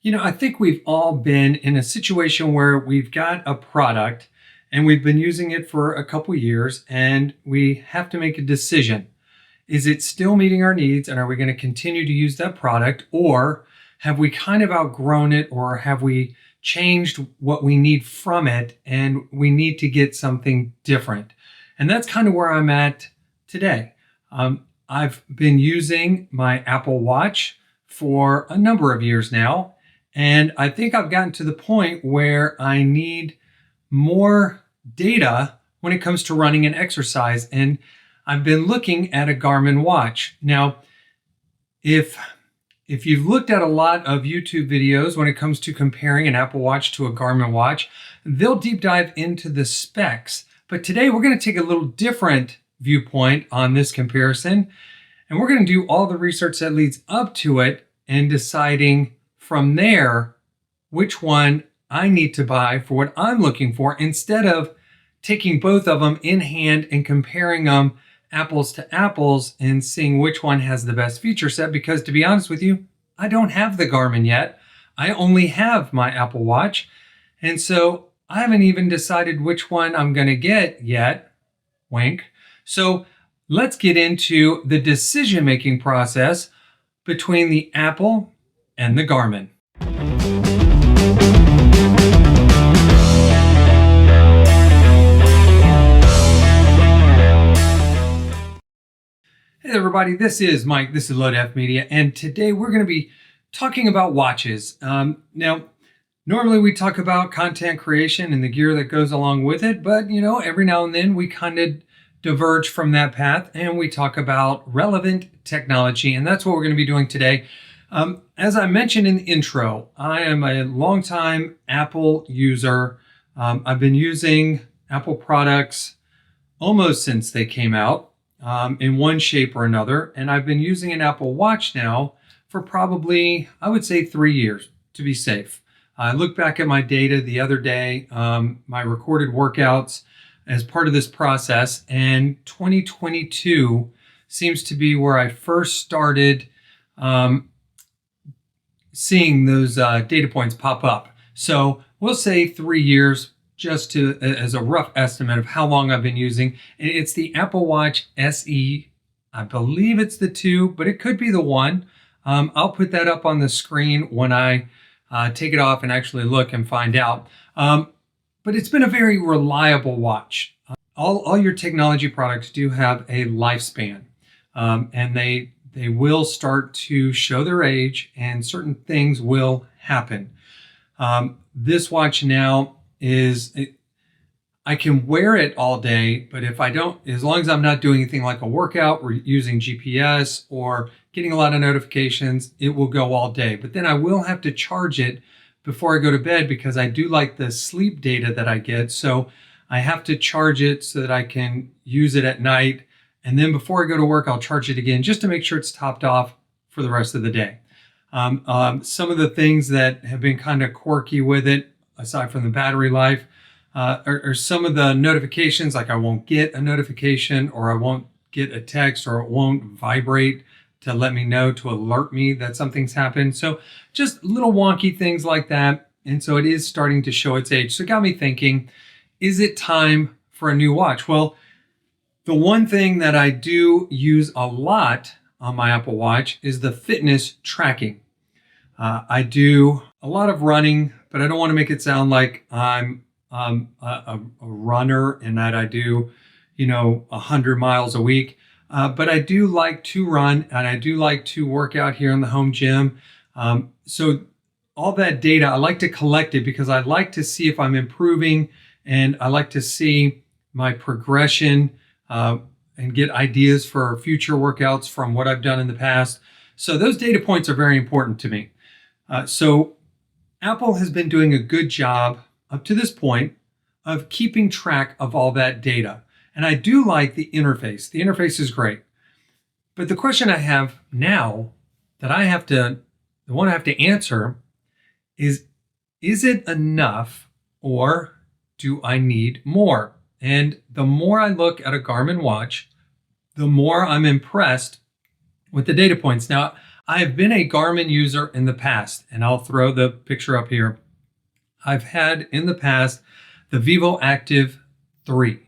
I think we've all been in a situation where we've got a product and we've been using it for a couple years and we have to make a decision. Is it still meeting our needs and are we going to continue to use that product, or have we kind of outgrown it, or have we changed what we need from it and we need to get something different? And that's kind of where I'm at today. I've been using my Apple Watch for a number of years now. And I think I've gotten to the point where I need more data when it comes to running and exercise. And I've been looking at a Garmin watch. Now, if you've looked at a lot of YouTube videos when it comes to comparing an Apple Watch to a Garmin watch, they'll deep dive into the specs. But today we're going to take a little different viewpoint on this comparison. And we're going to do all the research that leads up to it and deciding from there which one I need to buy for what I'm looking for, instead of taking both of them in hand and comparing them apples to apples and seeing which one has the best feature set. Because to be honest with you, I don't have the Garmin yet. I only have my Apple Watch. And so I haven't even decided which one I'm going to get yet. Wink. So let's get into the decision-making process between the Apple and the Garmin. Hey everybody, this is Mike, this is Load F Media, and today we're going to be talking about watches. Now, normally we talk about content creation and the gear that goes along with it, but every now and then we kind of diverge from that path and we talk about relevant technology, and that's what we're going to be doing today. As I mentioned in the intro, I am a longtime Apple user. I've been using Apple products almost since they came out. In one shape or another. And I've been using an Apple Watch now for probably, I would say, 3 years to be safe. I looked back at my data the other day, my recorded workouts as part of this process, and 2022 seems to be where I first started seeing those data points pop up. So we'll say 3 years, just as a rough estimate of how long I've been using. It's the Apple Watch SE. I believe it's the 2, but it could be the 1. I'll put that up on the screen when I take it off and actually look and find out. But it's been a very reliable watch. All your technology products do have a lifespan, and they will start to show their age, and certain things will happen. This watch now I can wear it all day, but if I don't, as long as I'm not doing anything like a workout or using GPS or getting a lot of notifications, it will go all day. But then I will have to charge it before I go to bed, because I do like the sleep data that I get. So I have to charge it so that I can use it at night. And then before I go to work, I'll charge it again just to make sure it's topped off for the rest of the day. Some of the things that have been kind of quirky with it, aside from the battery life, are some of the notifications. Like I won't get a notification, or I won't get a text, or it won't vibrate to let me know, to alert me that something's happened. So just little wonky things like that. And so it is starting to show its age. So it got me thinking, is it time for a new watch? Well, the one thing that I do use a lot on my Apple Watch is the fitness tracking. I do a lot of running, but I don't want to make it sound like I'm a runner and that I do, 100 miles a week. But I do like to run, and I do like to work out here in the home gym. So all that data, I like to collect it because I like to see if I'm improving, and I like to see my progression and get ideas for future workouts from what I've done in the past. So those data points are very important to me. So Apple has been doing a good job up to this point of keeping track of all that data. And I do like the interface. The interface is great. But the question I have now that the one I have to answer is it enough, or do I need more? And the more I look at a Garmin watch, the more I'm impressed with the data points. Now, I have been a Garmin user in the past, and I'll throw the picture up here. I've had in the past the Vivo Active 3.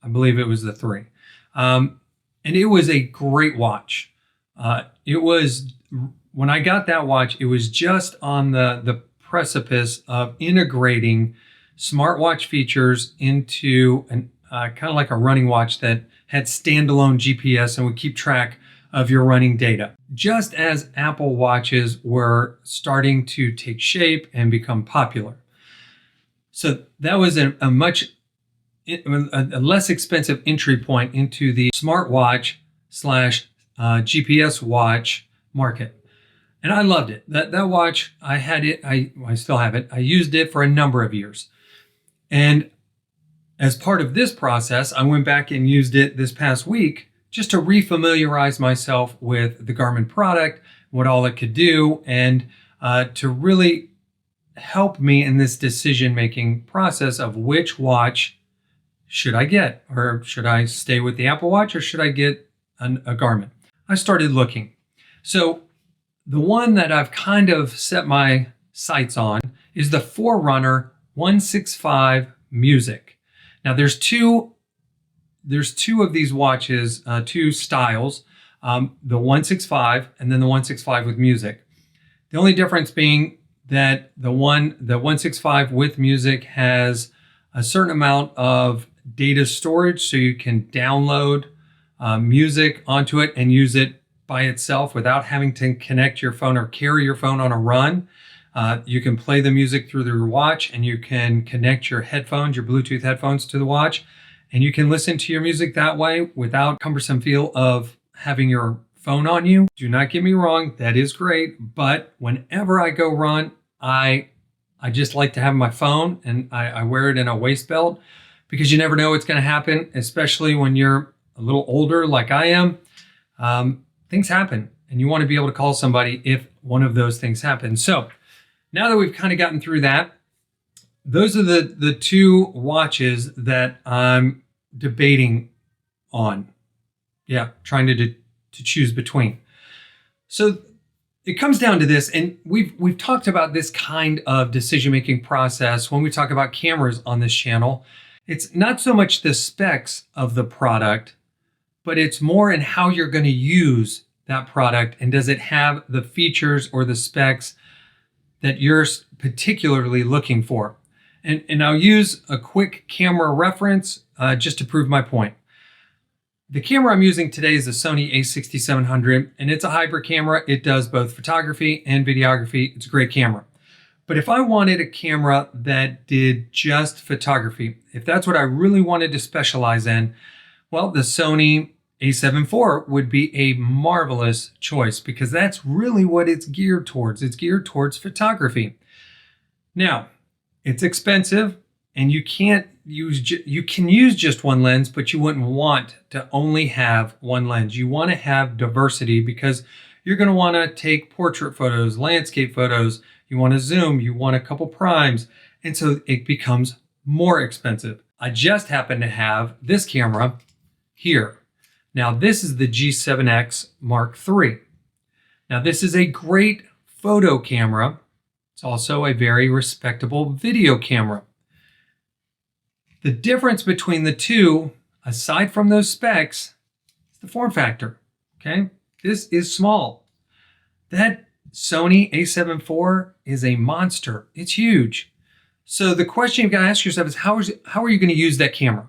I believe it was the 3. And it was a great watch. When I got that watch, it was just on the precipice of integrating smartwatch features into an kind of like a running watch that had standalone GPS and would keep track of your running data. Just as Apple Watches were starting to take shape and become popular. So that was a less expensive entry point into the smartwatch / GPS watch market. And I loved it. That watch, I had it, I still have it. I used it for a number of years. And as part of this process, I went back and used it this past week just to refamiliarize myself with the Garmin product, what all it could do, and to really help me in this decision-making process of which watch should I get, or should I stay with the Apple Watch, or should I get a Garmin? I started looking. So the one that I've kind of set my sights on is the Forerunner 165 Music. Now there's two of these watches, two styles, the 165 and then the 165 with music. The only difference being that the 165 with music has a certain amount of data storage, so you can download music onto it and use it by itself without having to connect your phone or carry your phone on a run. You can play the music through your watch, and you can connect your headphones, your Bluetooth headphones, to the watch, and you can listen to your music that way without cumbersome feel of having your phone on you. Do not get me wrong, that is great, but whenever I go run, I just like to have my phone, and I wear it in a waist belt, because you never know what's going to happen, especially when you're a little older like I am. Things happen, and you want to be able to call somebody if one of those things happen. So now that we've kind of gotten through that, those are the two watches that I'm debating on. Yeah, trying to choose between. So it comes down to this, and we've talked about this kind of decision-making process when we talk about cameras on this channel. It's not so much the specs of the product, but it's more in how you're going to use that product, and does it have the features or the specs that you're particularly looking for. And I'll use a quick camera reference just to prove my point. The camera I'm using today is the Sony a6700, and it's a hybrid camera. It does both photography and videography. It's a great camera. But if I wanted a camera that did just photography, if that's what I really wanted to specialize in, well, the Sony a7 IV would be a marvelous choice, because that's really what it's geared towards. It's geared towards photography. Now, it's expensive, and you can use just one lens, but you wouldn't want to only have one lens. You want to have diversity, because you're going to want to take portrait photos, landscape photos, you want to zoom, you want a couple primes, and so it becomes more expensive. I just happen to have this camera here. Now this is the G7X Mark III. Now this is a great photo camera. It's also a very respectable video camera. The difference between the two, aside from those specs, is the form factor, okay? This is small. That Sony a7 IV is a monster. It's huge. So the question you've got to ask yourself is, how are you going to use that camera?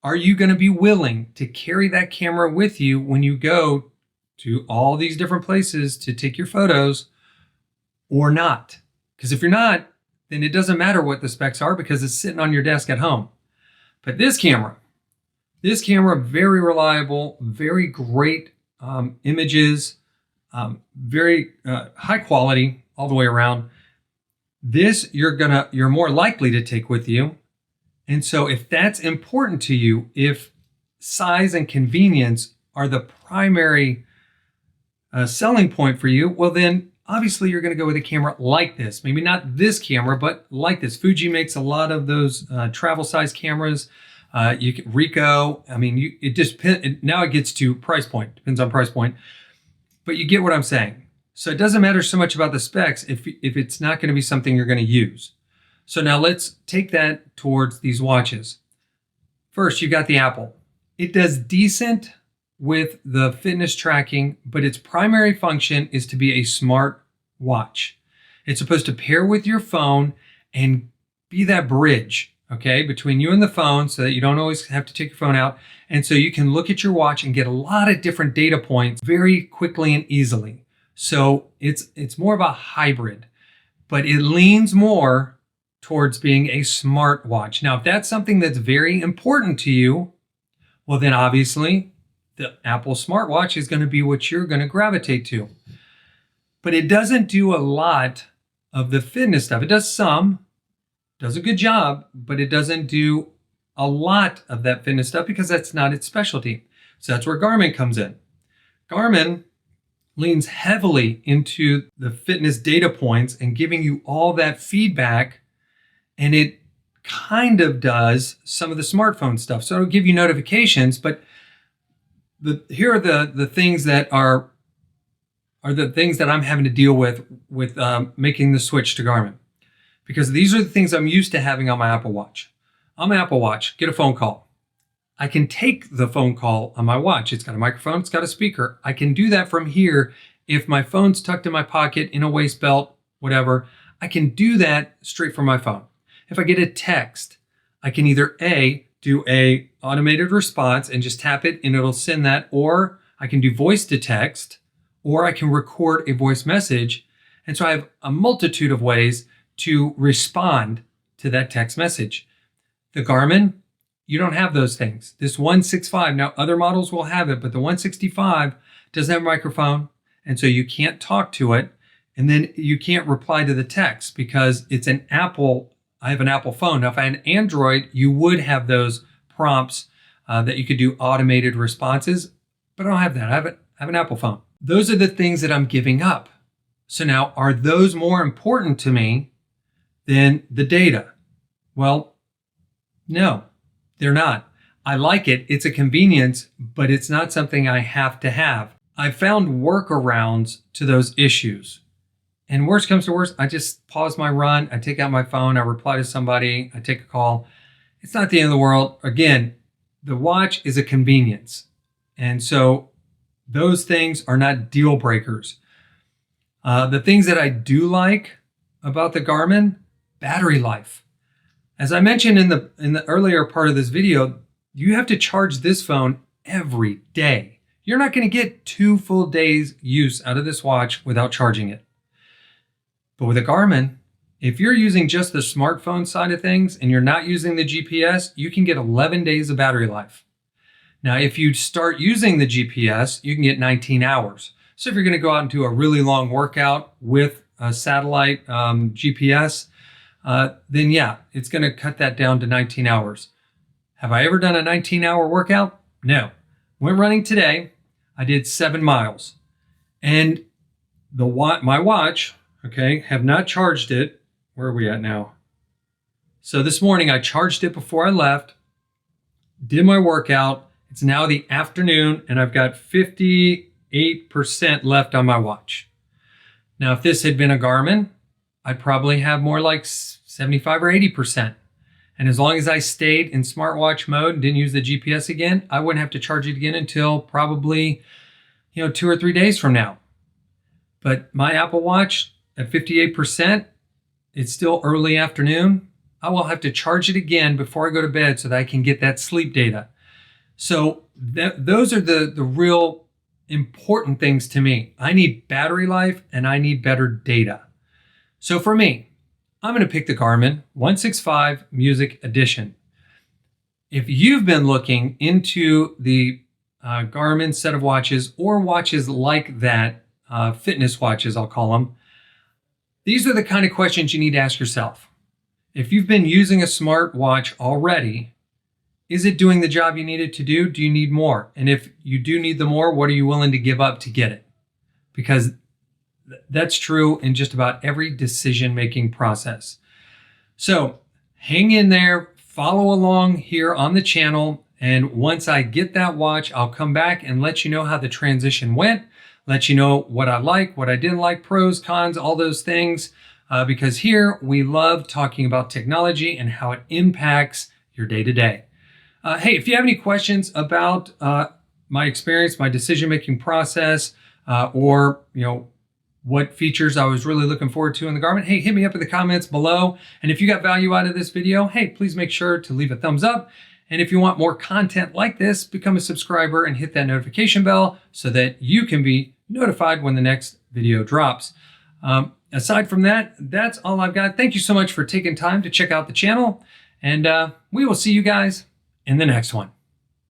Are you going to be willing to carry that camera with you when you go to all these different places to take your photos, or not? Because if you're not, then it doesn't matter what the specs are, because it's sitting on your desk at home. But this camera, very reliable, very great images, very high quality all the way around. This you're more likely to take with you. And so if that's important to you, if size and convenience are the primary selling point for you, well then obviously you're going to go with a camera like this. Maybe not this camera, but like this. Fuji makes a lot of those travel size cameras. You can Ricoh. I mean, it just now it gets to price point. Depends on price point. but you get what I'm saying. So it doesn't matter so much about the specs if it's not going to be something you're going to use. So now let's take that towards these watches. First, you got the Apple. It does decent with the fitness tracking, but its primary function is to be a smart watch. It's supposed to pair with your phone and be that bridge, okay, between you and the phone so that you don't always have to take your phone out. And so you can look at your watch and get a lot of different data points very quickly and easily. So it's more of a hybrid, but it leans more towards being a smart watch. Now, if that's something that's very important to you, well, then obviously the Apple smartwatch is going to be what you're going to gravitate to. But it doesn't do a lot of the fitness stuff. It does some, does a good job, but it doesn't do a lot of that fitness stuff because that's not its specialty. So that's where Garmin comes in. Garmin leans heavily into the fitness data points and giving you all that feedback, and it kind of does some of the smartphone stuff. So it'll give you notifications, but here are the things that are the things that I'm having to deal with making the switch to Garmin. Because these are the things I'm used to having on my Apple Watch. On my Apple Watch, get a phone call. I can take the phone call on my watch. It's got a microphone, it's got a speaker. I can do that from here. If my phone's tucked in my pocket, in a waist belt, whatever, I can do that straight from my phone. If I get a text, I can either do a automated response and just tap it and it'll send that, or I can do voice to text, or I can record a voice message. And so I have a multitude of ways to respond to that text message. The Garmin, you don't have those things. This 165, now other models will have it, but the 165 doesn't have a microphone, and so you can't talk to it, and then you can't reply to the text because it's an Apple. I have an Apple phone. Now, if I had an Android, you would have those prompts that you could do automated responses, but I don't have that. I have an Apple phone. Those are the things that I'm giving up. So now, are those more important to me than the data? Well, no, they're not. I like it. It's a convenience, but it's not something I have to have. I found workarounds to those issues. And worst comes to worst, I just pause my run. I take out my phone. I reply to somebody. I take a call. It's not the end of the world. Again, the watch is a convenience. And so those things are not deal breakers. The things that I do like about the Garmin, battery life. As I mentioned in the earlier part of this video, you have to charge this phone every day. You're not going to get 2 full days use out of this watch without charging it. But with a Garmin, if you're using just the smartphone side of things and you're not using the GPS, you can get 11 days of battery life. Now, if you start using the GPS, you can get 19 hours. So if you're going to go out and do a really long workout with a satellite GPS, then yeah, it's going to cut that down to 19 hours. Have I ever done a 19-hour workout? No. Went running today. I did 7 miles. And my watch, okay, have not charged it. Where are we at now? So this morning I charged it before I left, did my workout. It's now the afternoon and I've got 58% left on my watch. Now, if this had been a Garmin, I'd probably have more like 75 or 80%. And as long as I stayed in smartwatch mode and didn't use the GPS again, I wouldn't have to charge it again until probably, 2 or 3 days from now. But my Apple Watch at 58%, it's still early afternoon. I will have to charge it again before I go to bed so that I can get that sleep data. So those are the real important things to me. I need battery life and I need better data. So for me, I'm going to pick the Garmin 165 Music Edition. If you've been looking into the Garmin set of watches or watches like that, fitness watches, I'll call them, these are the kind of questions you need to ask yourself. If you've been using a smart watch already, is it doing the job you need it to do? Do you need more? And if you do need the more, what are you willing to give up to get it? Because that's true in just about every decision-making process. So hang in there, follow along here on the channel. And once I get that watch, I'll come back and let you know how the transition went. let you know what I like, what I didn't like, pros, cons, all those things, because here we love talking about technology and how it impacts your day-to-day. Hey, if you have any questions about my experience, my decision-making process, or what features I was really looking forward to in the Garmin, hey, hit me up in the comments below. And if you got value out of this video, hey, please make sure to leave a thumbs up. And if you want more content like this, become a subscriber and hit that notification bell so that you can be notified when the next video drops. Aside from that, that's all I've got. Thank you so much for taking time to check out the channel, and we will see you guys in the next one.